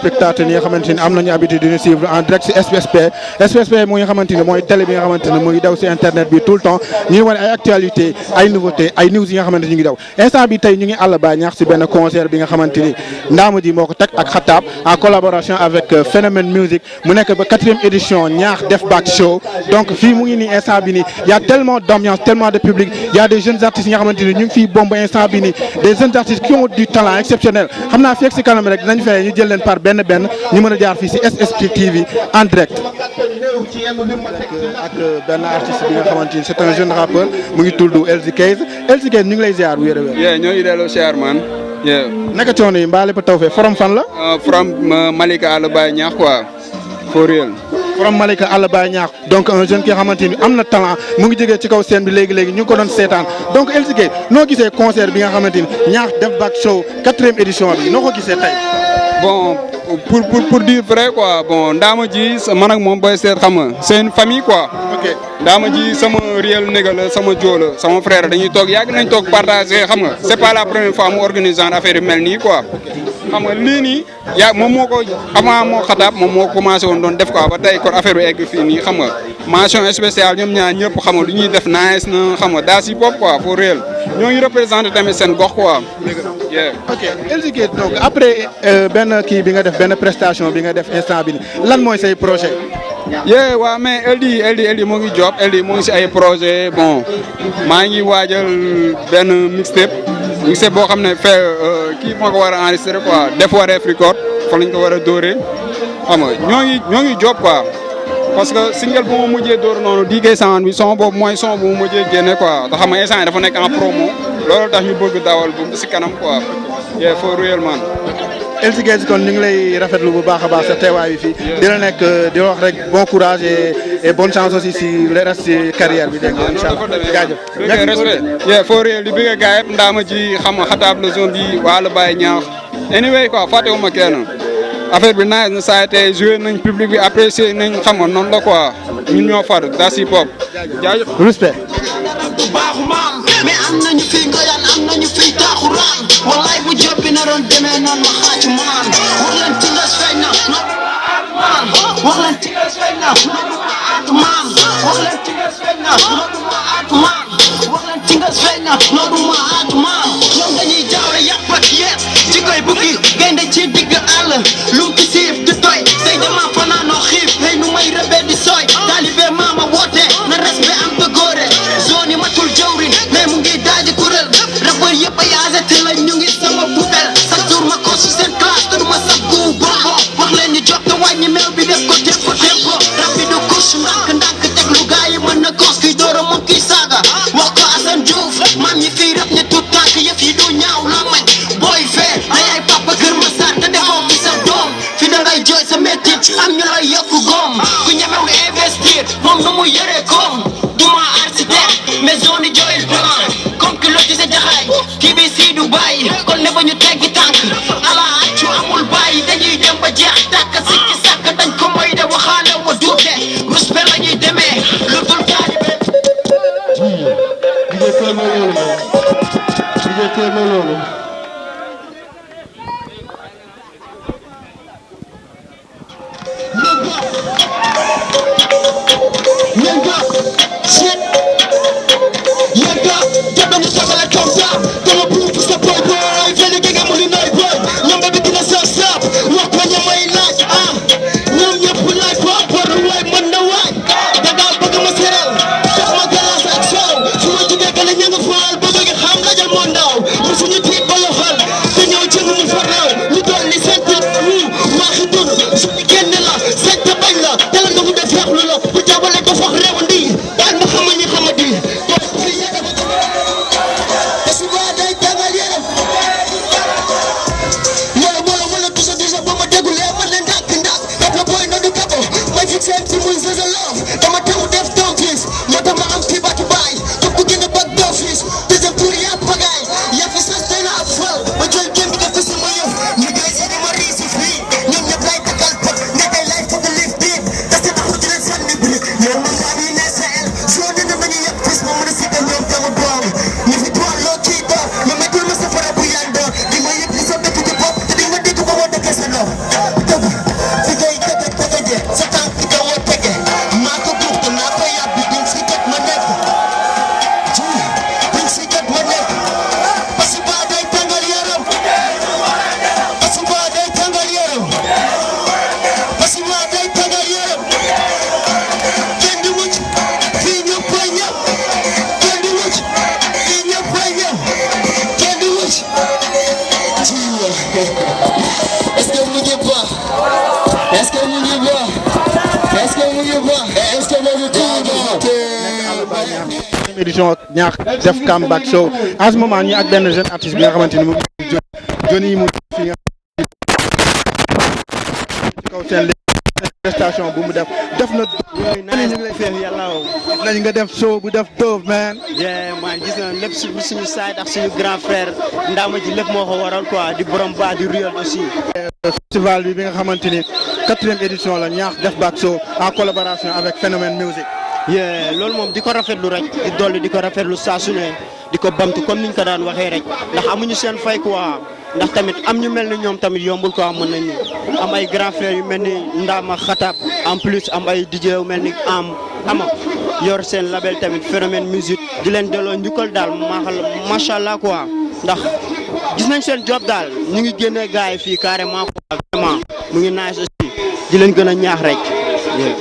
téléspectateurs yi nga xamante ni am nañu habitude de nous suivre en direct ci SPSP mooy nga xamante ni mooy télé bi nga xamante ni mu ngi daw ci internet bi tout le temps ñu ngi wane ay actualité ay nouveauté ay news yi nga xamante ni ñu ngi daw instant bi tey ñu ngi àll ba ñaax ci benn concert bi nga xamante ni Ndama ji moo ko teg ak Khatab en collaboration avec Phénomène Music mu nekk ba 4e édition Niakh def back show donc fii mu ngi nii instant bi nii y a tellement d'ambiance tellement de public y a des jeunes artistes yi nga xamante ni ñu ngi fii bomb instant bi nii des jeunes artistes qui ont du talent exceptionnel xam naa fii ak ci kanam rek dinañ fexe ñu jël leen par benn ñu mën a jaar fii ci SSP TV en direct ak benn artiste bi nga xamante ni c'est un jeune rappeur mu ngi tudd LZ ñu ngi lay ziar bu wér a wér. ñoo ngi delloo ziar man. naka coono yi mbaa lépp taw fee from fan la. from Malika àll Baye Niakh quoi for real. from Malika àll Baye Niakh donc un jeune ki nga xamante ni am na talent mu ngi jógee ci kaw scène bi léegi ñu ngi ko doon seetaan donc LZ noo gisee concert bi nga xamante ni Niakh def back show 4e édition bi noo ko gisee tey. bon pour dire vrai quoi bon Ndama ji man ak moom booy seet xam nga c'est une famille quoi. ok Ndama ji sama réel néga la sama joo la sama frère dañuy toog yàgg nañ toog partager xam nga c'est pas la première fois mu organiser affaire yu mel nii quoi. xam nga lii nii moom moo ko avant moo Khatab moom moo commencé woon doon def quoi ba tey kon affaire bi egg fii nii xam nga mention spéciale ñoom ñaar ñëpp xam nga lu ñuy def nice na xam nga daa si pop quoi pour réel ñoo ngi représenté tamit seen gox quoi. ok LZ donc après benn kii bi nga def benn prestation bi nga def instant bi lan mooy say projet. waaw mais LD moo ngi job LD moo ngi si ay projet bon maa ngi waajal benn mixtape boo xam ne kii moo ko war a enregistrer quoi def wareef record fa lañ ko war a dóoree xam nga ñoo ngi job quoi parce que single bu ma mujjee dóor noonu diggee sound bi son boobu mooy son bu ma mujjee génne quoi te xam nga instant dafa nekk en promo loolu tax ñu bëgg dawal bu si kanam quoi for real man. LZ kon ñu ngi lay rafetlu bu baax a baax sa teewaay bi fii di la nekk di wax rek bon courage et bonne chance aussi si le reste ci carrière bi dégg nga incha allah jaajëf. respect for real di bëgg gaa yëpp Ndama ji xam nga Khatab la zone bi wàllu Baye Niakh anyway quoi fàttewuma kenn affaire bi nice na saa tey joué nañ public bi apprécié nañ xam nga noonu la quoi ñun ñoo far das hip hop jaajëf respect. mais am nañu fi ngoyaan am nañu fi taaxuraan wallaay bu joppi na doon demee noonu ma xaaju maan wax leen tingas feeñ na maan wax leen tingas feeñ na maan wax leen tingas feeñ na maan wax leen tingas feeñ na noonu ma aatu maan ñoom dañuy jaawle yàpp ak yeet ci koy bukki gaynde ci digg àll lu ki siif di toy say dama fanaanoo xiif xëy nu may rëbee di sooy taalibe maama woote na respect am te góore zone yi matul jawrin mais mu ngi daaji kuréel rappeur yëpp ay azete la ñu ngi sama butel chaque jour ma ko su seen classe te du ma sab gu bombo wax leen ñu jot te wàññi meew bi def ko tempo rapidu couche ndànk teg lu gaa yi mën na gos kiy door a mun kiy saaga wax ko Assane Diouf maam ñi fii rap ñi tout tànk yëf yi du ñaaw la mañ booy fee day ay papa Kër Massar te defoo fi sa doom fi da ngay jooy sa métti am ñu lay yokku goom ku ñemewul investir moom nu mu yore koom duma architecte mais zone yi jooyil plan comme que loti sa jaxaay kii bi si du bàyyi kon ne ba ñu teggi tànk ala accu amul bàyyi dañuy dem ba jeex tàkk sikki sàkk dañ ko moy de waxaale wa duute respect la ñuy demee lu dul taalibe kenn la seet bañ la te la ndogu def yaxlu la bu jàppale ko foog réew ndi daal ma xam pas? Est-ce que mu ngi ba? Est-ce que mu ngi ba? Est-ce que mu ngi édition Niakh def comeback show en ce moment ñi ak benn jeune artiste bi nga xamante ni moom Johnny mu fi nga ci kaw seen prestation bu mu def na ñu ngi lay feex yàlla nañ nga def show bu def doof man man gis na lépp suñu side ak suñu grand frère Ndama ji lépp moo ko waral quoi di borom ba di Real aussi festival bi nga xamante ni 4e édition la Niakh def back show en collaboration avec Phénomène Music loolu moom di ko rafetlu rek di dolli di ko rafetlu saa su ne di ko bamtu comme niñ ko daan waxee rek ndax amuñu seen fay quoi ndax tamit am ñu mel ni ñoom tamit yombul quoi mën nañu am ay grand frère yu mel ni Ndama Khatab en plus am ay DJ yu mel ni ama yor seen label tamit Phénomène Musique di leen delloo njukkal daal macha allah quoi ndax gis nañ seen job daal ñu ngi génne gars yi fii carrément quoi vraiment mu ngi nice aussi di leen gën a ñaax rek.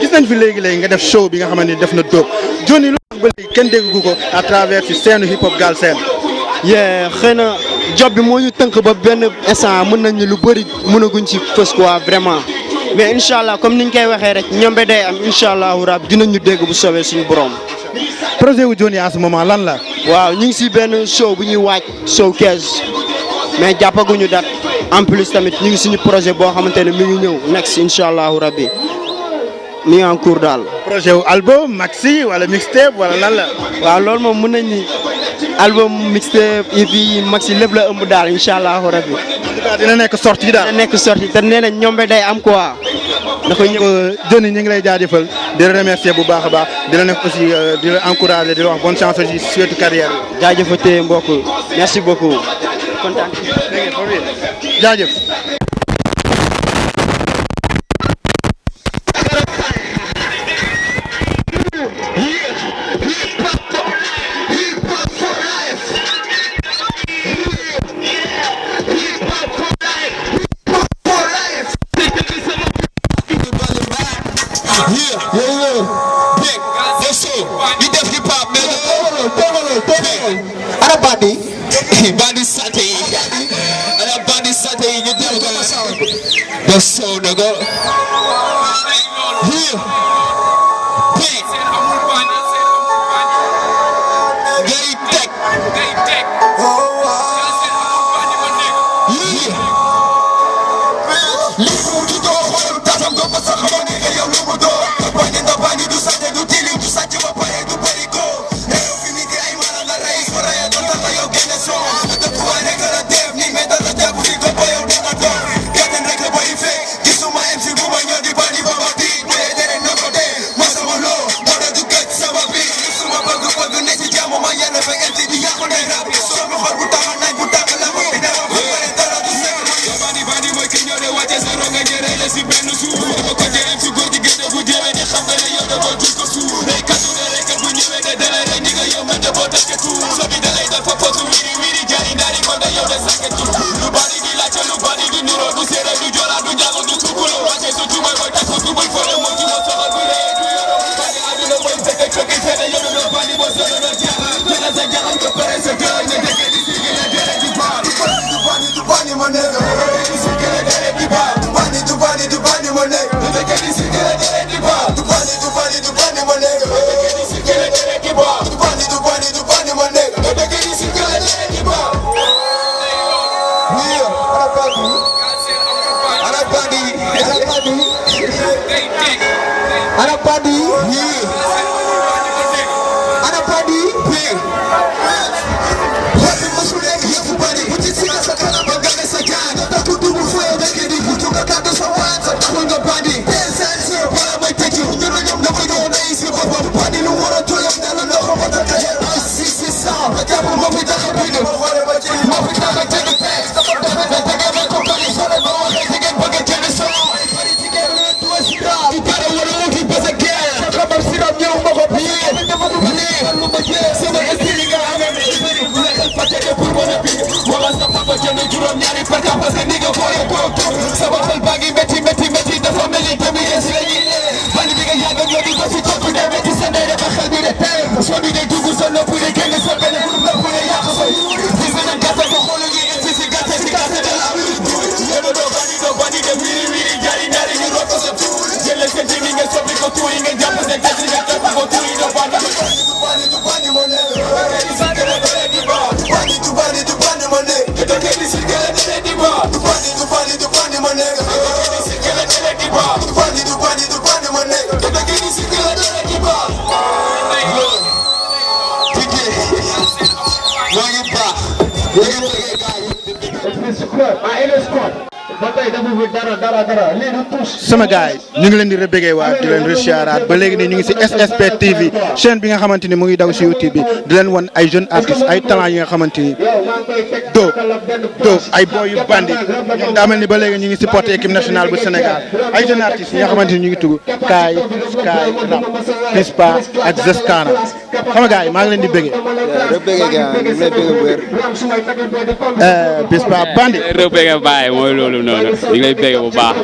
gis nañ fi léegi nga def show bi nga xamante ni def na dóob Johnny lu tax ba léegi kenn déggu ko à travers ci scène hip hop Galsen. xëy na job bi moo ñu tënk ba benn instant mën nañu lu bëri mënaguñ ci fës quoi vraiment mais incha allah comme niñ koy waxee rek ñombe day am incha allahu rabi dinañu dégg bu soobee suñu borom. projet wu Johnny en ce moment lan la. waaw ñu ngi si benn show bu ñuy waaj show 15 mais jàppaguñu date en plus tamit ñu ngi suñu projet boo xamante ne mi ngi ñëw next incha allahu rabi. mi ngi en cours daal. projet wu album maxi wala mixtape wala lan la. waaw loolu moom mën nañ ni album mixtape EP maxi lépp la ëmb daal incha allahu rabbi. en tout cas dina nekk sortie daal. dina nekk sortie te nee nañ ñoom day am quoi. dafa ñëw Johnny ñu ngi lay jaajëfal di la remercier bu baax a baax di la nekk aussi di la encourager di la wax bonne chance aussi surtout carrière bi. jaajëfatee mbokk merci beaucoup kontaan. jaajëf. Bandi sate ana bandi sate ñu dem ko the soul nigga here big gay tech limu di do xol tatam do sa xamone yow lu mu do bandi du sate du tilim du sate ba pare du bari ko yow fi ni ay mala la ray ko ray do ta yow gene so da ko ay kala def ni me da da bu ko boy yow da do gaten rek la boy fe gisuma MC bu ma ñoo di bandi ba bandi bu dere no ko de ma sama lo do da du gat sama bi gisuma bëgg ne ci jamm ma yalla fa enti di yakko ne rap so ma xol bu tax nañ bu tax la mo dina ma pare dara du sekk bandi moy ki ñoo de wacce sa ronga ñere la ci benn suuf dama ko jëm ci góor di gëdë bu jëme ni xam nga ne yow da ko dul ko suuf day katu ne rek bu ñëwé ne dala rek ni nga yow man da bo tax tu so bi dalay da fa fotu wiri jari ndari ko da yow da sakatu lu bari di la lu bari di niro du sere du jola du jago du tukulo wacce su tu moy tax du moy fo mo ci mo so bu re du yoro bari aduna moy tekk tekk fene yow do bari bo so do jaga dina sa jaxam ko pare sa do ne dekk di sigi na dere di ba du bani mo ne di sigi na dere di ba du bani mo ne dekk di sigi na dere di ba du bani mo ne dekk di sigi na dere di ba du bani mo ne dekk di sigi na dere di ba Really sama gars yi ñu ngi leen di rebéggee waat di leen resiaraat ba léegi nii ñu ngi si SSP TV chaîne bi nga xamante ni mu ngi daw si YouTube bi di leen wan ay jeunes artistes ay talent yi nga xamante ni dóob ay boy yu bandi ñoom daa mel ni ba léegi ñu ngi supporté équipe nationale bu Sénégal ay jeunes artistes yi nga xamante ni ñu ngi tudd Kaay Rap Pispa ak Zeskana xam nga gars yi maa ngi leen di béggee. rebéggee gars yi ñu ngi lay béggee bu wér. Pispa bandi. rebéggee bàyyi mooy loolu noonu ñu ngi lay béggee bu baax.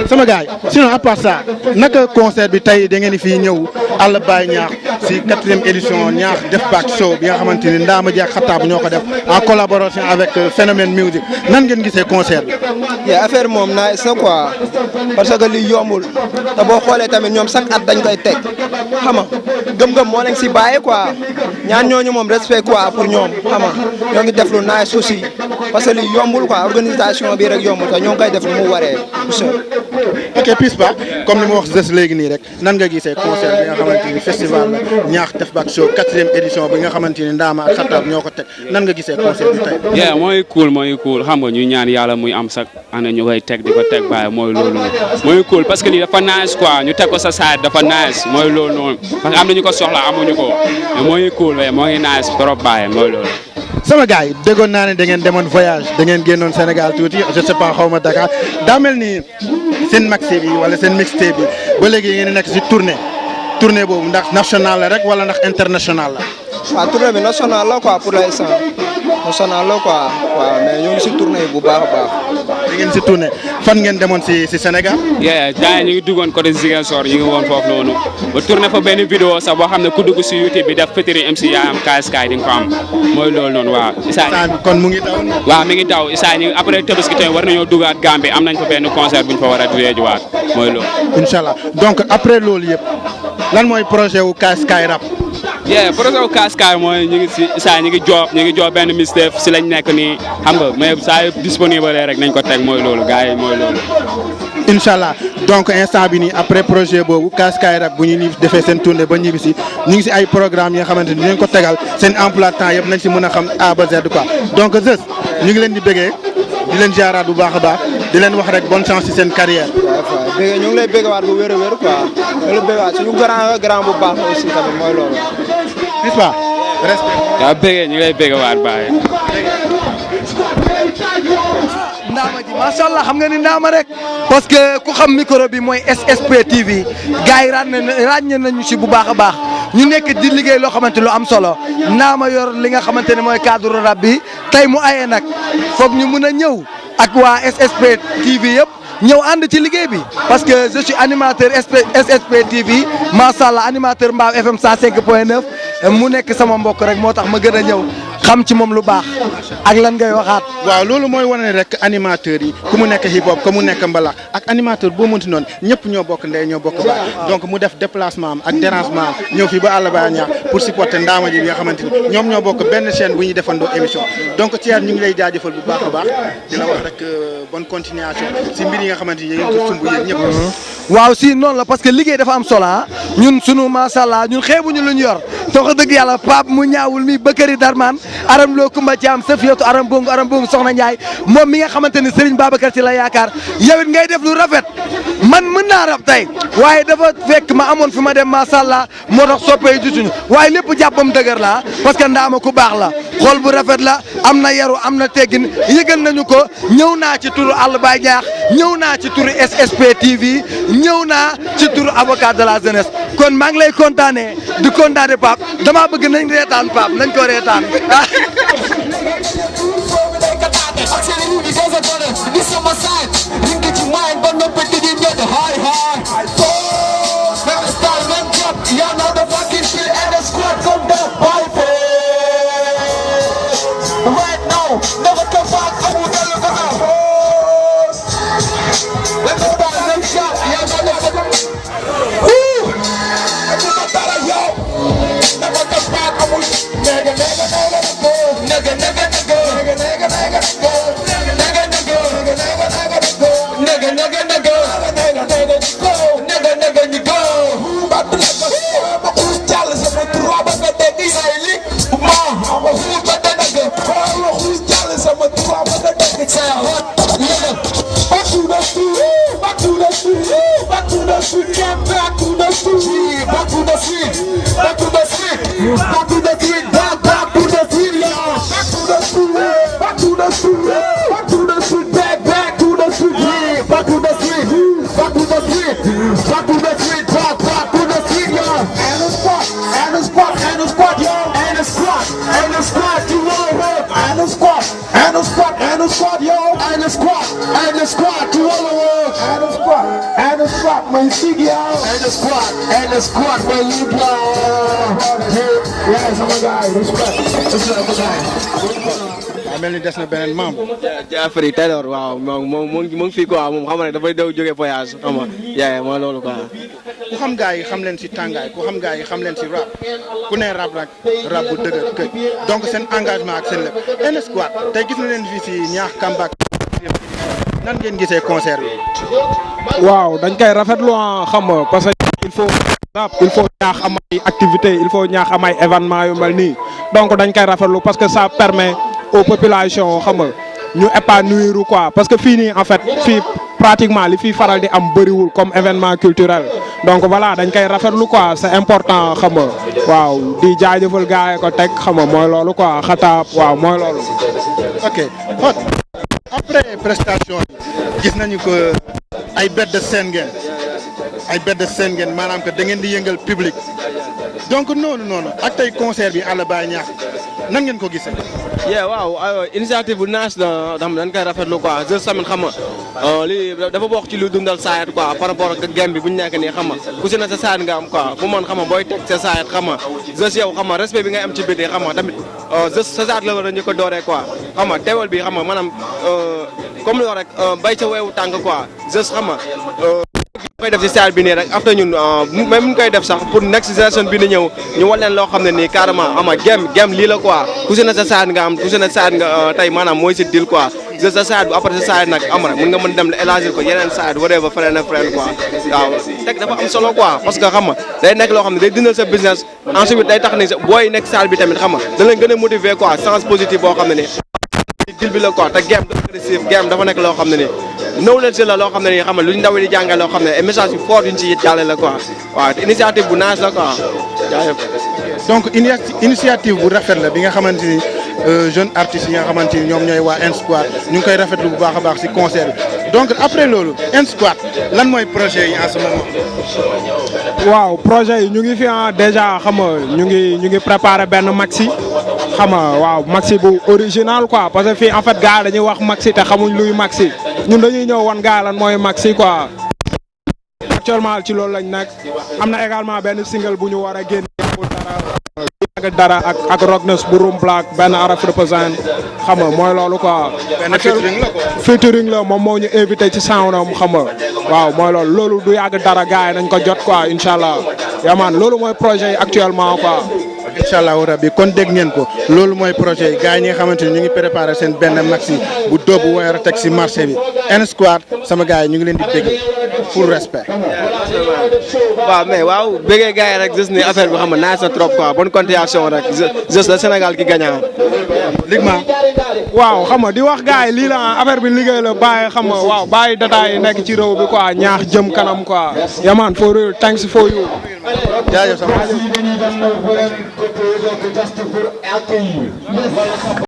sama gars yi sinon à part ça naka concert bi tey da ngeen di fii ñëw àll baay Niakh si 4e édition Niakh def back show bi nga xamante ni Ndama ak Khatab ñoo ko def en collaboration avec Phénomène Music nan ngeen gisee concert bi. affaire moom nice na quoi parce que li yombul te boo xoolee tamit ñoom chaque at dañ koy teg xam nga gëm-gëm moo leen si bàyyi quoi ñaan ñooñu moom respect quoi pour ñoom xam nga ñoo ngi def lu nice aussi parce que li yombul quoi organisation bi rek yombul te ñoo ngi koy def lu mu waree. ok Pispa comme ni ma wax des léegi nii rek nan nga gisee concert bi nga xamante ni festival la Niakh def back show 4e édition bi nga xamante ni Ndama ak Khatab ñoo ko teg nan nga gisee concert bi tey. mooy cool xam nga ñu ñaan yàlla muy am sax ana ñu koy teg di ko teg bàyyi mooy loolu noonu mooy cool parce que lii dafa nice quoi ñu teg ko sa side dafa nice mooy loolu noonu parce que am na ñu ko soxla amuñu ko mais mooy cool waaye moo ngi nice trop bàyyi mooy loolu. sama gars yi déggoon naa ne da ngeen demoon voyage da ngeen génnoon Sénégal tuuti je sais pas xaw ma Dakar daa mel ni seen maxi bi wala seen mixtape bi ba léegi ngeen nekk si tournée boobu ndax national la rek wala ndax international la. waaw tournée bi national la quoi pour l'instant national la quoi waaw mais ñu ngi si tournée bu baax a baax. da ngeen si tournée fan ngeen demoon si Sénégal. gars yi ñu ngi duggoon côté Ziguinchor ñu ngi woon foofu noonu ba tourné fa benn vidéo sax boo xam ne ku dugg si YouTube bi def featuring MC yaayam KSK di nga ko am mooy loolu noonu waaw. kon mu ngi daw. waaw mi ngi daw Issa ñu après Tabaski tamit war nañoo duggaat Gambie am nañ fa benn concert bu ñu fa war a réejuwaat mooy loolu. incha allah donc après loolu yëpp lan mooy projet wu KSK rap. projet wu KSK mooy ñu ngi si Issa ñu ngi job benn mixtape si lañ nekk nii xam nga mais saa yu disponible rek nañ ko teg mooy loolu gars yi mooy loolu. incha allah donc instant bi nii après projet boobu KSK rap bu ñu defee seen tournée ba ñibbi si ñu ngi si ay programme yi nga xamante ni ñu ko tegal seen emploi temps yëpp nañ si mën a xam A ba Z quoi donc Zeus ñu ngi leen di bëggee di leen jaaraat bu baax a baax di leen wax rek bonne chance ci seen carrière. waaw bëgg ñu ngi lay bëggewaat bu wér a wér quoi ñu lay bëggewaat suñu grand bu baax aussi tamit mooy loolu. Pispa respect. waaw bëggee ñu ngi lay bëggewaat baaye. Ndama ji macha allah xam nga ni Ndama rek parce que ku xam micro bi mooy SSP TV gars yi ràññee nañu si bu baax a baax ñu nekk di liggéey loo xamante lu am solo Ndama yor li nga xamante ne mooy cadre rap bi tey mu aye nag foog ñu mën a ñëw ak waa SSP TV yëpp ñëw ànd ci liggéey bi parce que je suis animateur SSP TV macha allah animateur Mbaaw FM 105.9 mu nekk sama mbokk rek moo tax ma gën a ñëw xam ci moom lu baax ak lan ngay waxaat. waaw loolu mooy wane rek animateurs yi ku mu nekk hip hop ku mu nekk mbalax ak animateur boo mënti noonu ñëpp ñoo bokk ndey ñoo bokk baay donc mu def déplacement am ak dérangement am ñëw fii ba àll ba Niakh pour supporter Ndama ji bi nga xamante ni ñoom ñoo bokk benn chaîne bu ñuy defandoo émission donc Thierno ñu ngi lay jaajëfal bu baax a baax di la wax rek bonne continuation si mbir yi nga xamante ni yéen ko sumb yéen ñëpp. waaw si noonu la parce que liggéey dafa am solo ñun sunu macha allah ñun xeebuñu lu ñu yor toog dëgg yàlla Pape mu ñaawul mi Bakary Darman aram loo Kumba Thiam Safiyatu aram bongu Soxna Ndiaye moom mi nga xamante ni Serigne Babacar Sy la yaakaar yow it ngay def lu rafet man mën naa rab tey waaye dafa fekk ma amoon fi ma dem macha allah moo tax soppee jutuñu waaye lépp jàppam dëgër la parce que Ndama ku baax la xol bu rafet la am na yaru am na teggin yëgal nañu ko ñëw naa ci turu àll baay Niakh ñëw naa ci turu SSP TV ñëw naa ci turu avocat de la jeunesse kon maa ngi lay kontaanee di kontaane Pape damaa bëgg nañ reetaan Pape nañ ko reetaan Nigga, street, get back to the street, back to the street, back to the street, back to the street, back to the street, y'all. Back to the street, back to the street, back to the street, back to the street, back to the street, back to the street, back to the street, back to the street, y'all. And the squad, and the squad, and the squad, y'all. And the squad, and the squad, you all work. And the squad, and the squad, and the squad, y'all. And the squad, you all work. And the squad, my sig, y'all. And the squad, my you blow. Yes, I'm a guy, respect. Respect, my guy. mel ni des na beneen membre. Jaafari Taylor waaw moom mu ngi fii quoi moom xam nga ne dafay daw jógee voyage xam nga yaay mooy loolu quoi. ku xam gars yi xam leen si tàngaay ku xam gars yi xam leen si rap ku ne rap nag rap bu dëgër këj donc seen engagement ak seen lépp N Squad tey gis na leen fii si Niakh comeback nan ngeen gisee concert bi. waaw dañ koy rafetlu xam nga parce que il faut rap il faut ñaax am ay activités il faut ñaax am ay événements yu mel nii donc dañ koy rafetlu parce que ça permet aux populations xam nga ñu épanouir quoi parce que fii nii en fait fii pratiquement li fii faral di am bëriwul comme événement culturel donc voilà dañ koy rafetlu quoi c'est important xam nga waaw di jaajëfal gars yi ko teg xam nga mooy loolu quoi Khatab waaw mooy loolu. ok après prestation yi gis nañu ko ay bête de scène ngeen maanaam que da ngeen di yëngal public donc noonu ak tey concert bi àll baay Niakh nan ngeen ko gisee. waaw initiative bu naas la xam dañ koy rafetlu quoi je tamit xam nga lii dafa bokk ci lu dundal saayat quoi par rapport ak game bi bu ñu nekk nii xam nga ku si na sa saayat nga am quoi fu man xam nga booy teg sa saayat xam nga je yow xam nga respect bi ngay am ci biti xam nga tamit je sa saayat la war a ñu ko dooree quoi xam nga teewal bi xam nga maanaam comme li wax rek bay ca weewu tànk quoi je xam nga koy def ci salle bi nii rek après ñun même ñu koy def sax pour next génération bi ni ñëw ñu wan leen loo xam ne nii carrément ama game lii la quoi ku si na sa saat nga am ku si na saat nga tey maanaam mooy si dil quoi je sa saat bu après sa saat nag am rek mun nga mën dem élargir ko yeneen saat waree ba feneen ak feneen quoi waaw teg dafa am solo quoi parce que xam nga day nekk loo xam ne day dindal sa business ensuite day tax ni booy nekk salle bi tamit xam nga da leen gën a motiver quoi sens positif boo xam ne nii dil bi la quoi te game dafa agressif game dafa nekk loo xam ne nii nëw leen si la loo xam ne nii xam nga lu ñu ndaw di jàngal loo xam ne message yu fort yuñ ci jàlle la quoi waaw initiative bu naaj la quoi jaajëf. donc initiative bu rafet la bi nga xamante ni jeune artistes yi nga xamante ni ñoom ñooy waa N Squad ñu ngi koy rafetlu bu baax a baax si concert bi donc après loolu N Squad lan mooy projet yi en ce moment. waaw projet yi ñu ngi fi déjà xam nga ñu ngi préparé benn maxi xam nga waaw maxi bu original quoi parce que fii en fait gars dañuy wax maxi te xamuñ luy maxi ñun dañuy ñëw wan gars lan mooy maxi quoi. actuellement ci loolu lañ nekk am na également benn single bu ñu war a génn dara ak Rockness bu Room Black benn araf represent xam nga mooy loolu quoi. benn featuring la quoi. featuring la moom moo ñu invité ci soundam xam nga waaw mooy loolu du yàgg dara gars yi nañ ko jot quoi incha allah yamaan loolu mooy projet yi actuellement quoi. incha allahu rabbi kon dégg ngeen ko loolu mooy projet yi gars yi ñi nga xamante ni ñu ngi préparé seen benn maxi bu dóobu war a teg si marché bi N Squad sama gars yi ñu ngi leen di dégg full respect. waaw mais waaw bëggee gars yi rek gis ni affaire bi xam nga nice na trop quoi bonne continuation rek juste le Sénégal qui gagne. ligma waaw xam nga di wax gars yi lii la affaire bi liggéey la bàyyi xam nga waaw bàyyi détails yi nekk ci réew bi quoi ñaax jëm kanam quoi yaman for real thanks for you. jaajëf sama